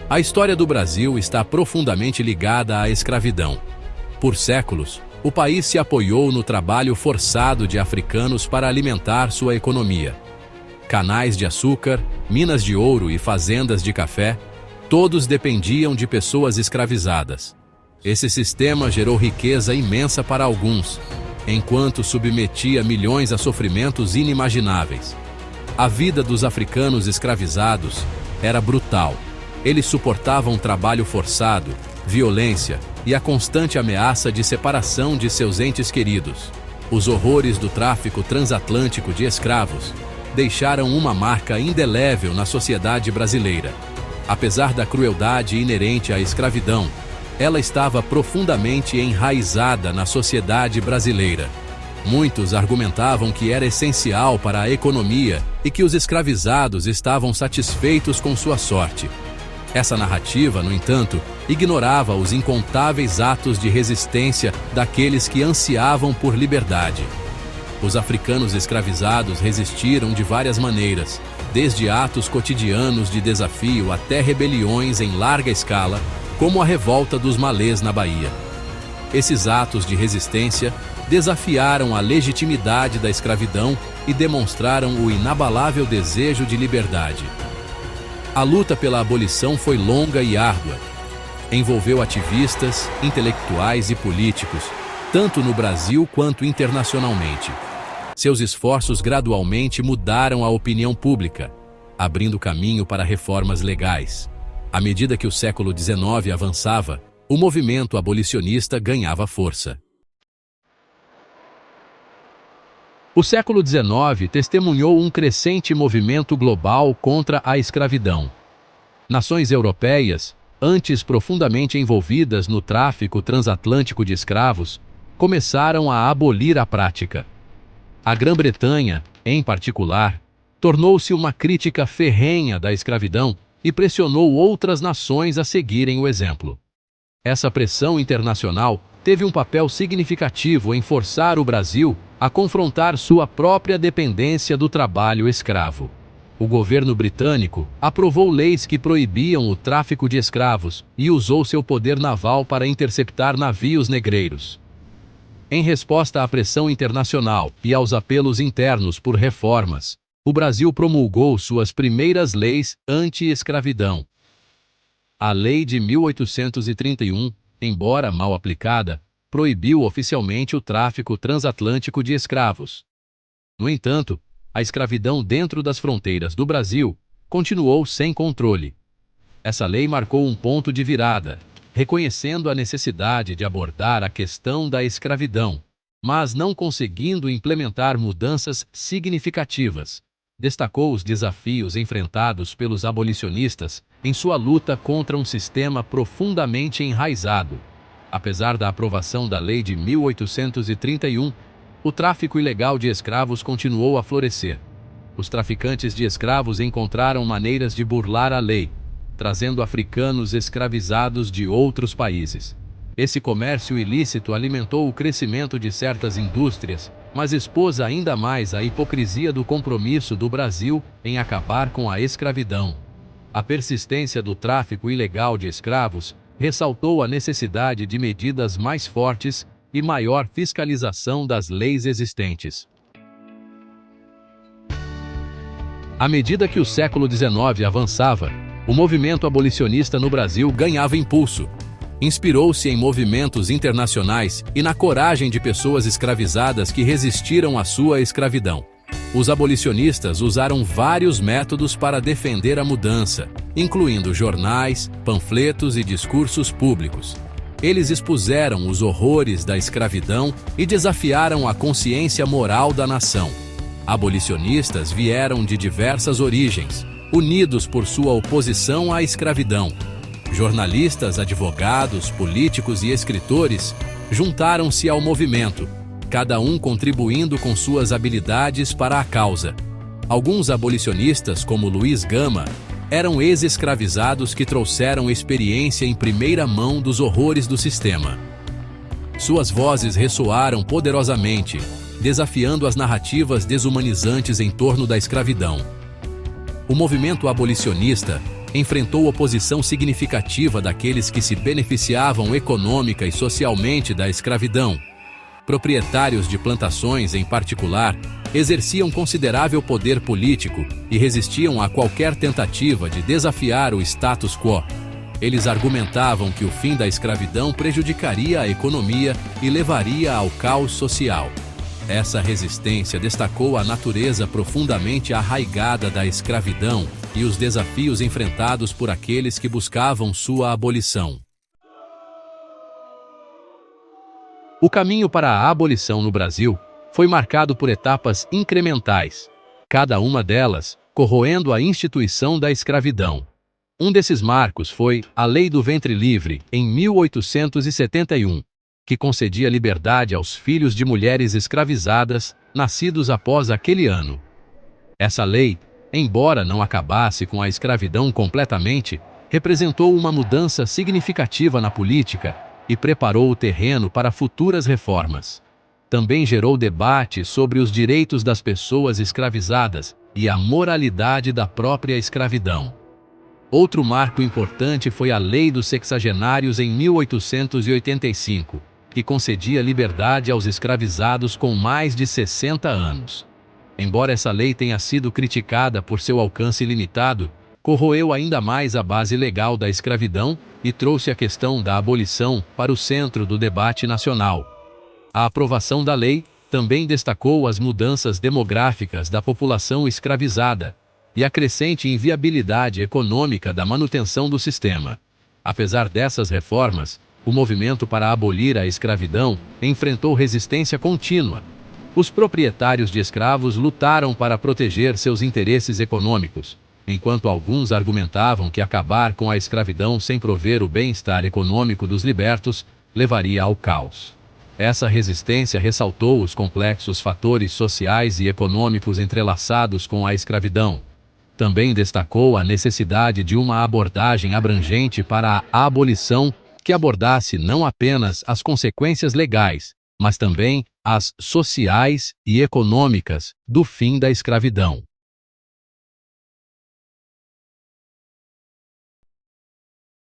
A história do Brasil está profundamente ligada à escravidão. Por séculos, o país se apoiou no trabalho forçado de africanos para alimentar sua economia. Canais de açúcar, minas de ouro e fazendas de café, todos dependiam de pessoas escravizadas. Esse sistema gerou riqueza imensa para alguns, enquanto submetia milhões a sofrimentos inimagináveis. A vida dos africanos escravizados era brutal. Eles suportavam trabalho forçado, violência e a constante ameaça de separação de seus entes queridos. Os horrores do tráfico transatlântico de escravos deixaram uma marca indelével na sociedade brasileira. Apesar da crueldade inerente à escravidão, ela estava profundamente enraizada na sociedade brasileira. Muitos argumentavam que era essencial para a economia e que os escravizados estavam satisfeitos com sua sorte. Essa narrativa, no entanto, ignorava os incontáveis atos de resistência daqueles que ansiavam por liberdade. Os africanos escravizados resistiram de várias maneiras, desde atos cotidianos de desafio até rebeliões em larga escala, como a revolta dos malês na Bahia. Esses atos de resistência desafiaram a legitimidade da escravidão e demonstraram o inabalável desejo de liberdade. A luta pela abolição foi longa e árdua. Envolveu ativistas, intelectuais e políticos, tanto no Brasil quanto internacionalmente. Seus esforços gradualmente mudaram a opinião pública, abrindo caminho para reformas legais. À medida que o século XIX avançava, o movimento abolicionista ganhava força. O século XIX testemunhou um crescente movimento global contra a escravidão. Nações europeias, antes profundamente envolvidas no tráfico transatlântico de escravos, começaram a abolir a prática. A Grã-Bretanha, em particular, tornou-se uma crítica ferrenha da escravidão e pressionou outras nações a seguirem o exemplo. Essa pressão internacional teve um papel significativo em forçar o Brasil a confrontar sua própria dependência do trabalho escravo. O governo britânico aprovou leis que proibiam o tráfico de escravos e usou seu poder naval para interceptar navios negreiros. Em resposta à pressão internacional e aos apelos internos por reformas, o Brasil promulgou suas primeiras leis anti-escravidão. A Lei de 1831, embora mal aplicada, proibiu oficialmente o tráfico transatlântico de escravos. No entanto, a escravidão dentro das fronteiras do Brasil continuou sem controle. Essa lei marcou um ponto de virada, reconhecendo a necessidade de abordar a questão da escravidão, mas não conseguindo implementar mudanças significativas. Destacou os desafios enfrentados pelos abolicionistas em sua luta contra um sistema profundamente enraizado. Apesar da aprovação da Lei de 1831, o tráfico ilegal de escravos continuou a florescer. Os traficantes de escravos encontraram maneiras de burlar a lei, trazendo africanos escravizados de outros países. Esse comércio ilícito alimentou o crescimento de certas indústrias, mas expôs ainda mais a hipocrisia do compromisso do Brasil em acabar com a escravidão. A persistência do tráfico ilegal de escravos ressaltou a necessidade de medidas mais fortes e maior fiscalização das leis existentes. À medida que o século XIX avançava, o movimento abolicionista no Brasil ganhava impulso. Inspirou-se em movimentos internacionais e na coragem de pessoas escravizadas que resistiram à sua escravidão. Os abolicionistas usaram vários métodos para defender a mudança, incluindo jornais, panfletos e discursos públicos. Eles expuseram os horrores da escravidão e desafiaram a consciência moral da nação. Abolicionistas vieram de diversas origens, unidos por sua oposição à escravidão. Jornalistas, advogados, políticos e escritores juntaram-se ao movimento, cada um contribuindo com suas habilidades para a causa. Alguns abolicionistas, como Luiz Gama, eram ex-escravizados que trouxeram experiência em primeira mão dos horrores do sistema. Suas vozes ressoaram poderosamente, desafiando as narrativas desumanizantes em torno da escravidão. O movimento abolicionista enfrentou oposição significativa daqueles que se beneficiavam econômica e socialmente da escravidão. Proprietários de plantações, em particular, exerciam considerável poder político e resistiam a qualquer tentativa de desafiar o status quo. Eles argumentavam que o fim da escravidão prejudicaria a economia e levaria ao caos social. Essa resistência destacou a natureza profundamente arraigada da escravidão e os desafios enfrentados por aqueles que buscavam sua abolição. O caminho para a abolição no Brasil foi marcado por etapas incrementais, cada uma delas corroendo a instituição da escravidão. Um desses marcos foi a Lei do Ventre Livre, em 1871, que concedia liberdade aos filhos de mulheres escravizadas, nascidos após aquele ano. Essa lei, embora não acabasse com a escravidão completamente, representou uma mudança significativa na política e preparou o terreno para futuras reformas. Também gerou debate sobre os direitos das pessoas escravizadas e a moralidade da própria escravidão. Outro marco importante foi a Lei dos Sexagenários em 1885, que concedia liberdade aos escravizados com mais de 60 anos. Embora essa lei tenha sido criticada por seu alcance limitado, corroeu ainda mais a base legal da escravidão e trouxe a questão da abolição para o centro do debate nacional. A aprovação da lei também destacou as mudanças demográficas da população escravizada e a crescente inviabilidade econômica da manutenção do sistema. Apesar dessas reformas, o movimento para abolir a escravidão enfrentou resistência contínua. Os proprietários de escravos lutaram para proteger seus interesses econômicos, enquanto alguns argumentavam que acabar com a escravidão sem prover o bem-estar econômico dos libertos levaria ao caos. Essa resistência ressaltou os complexos fatores sociais e econômicos entrelaçados com a escravidão. Também destacou a necessidade de uma abordagem abrangente para a abolição que abordasse não apenas as consequências legais, mas também as sociais e econômicas do fim da escravidão.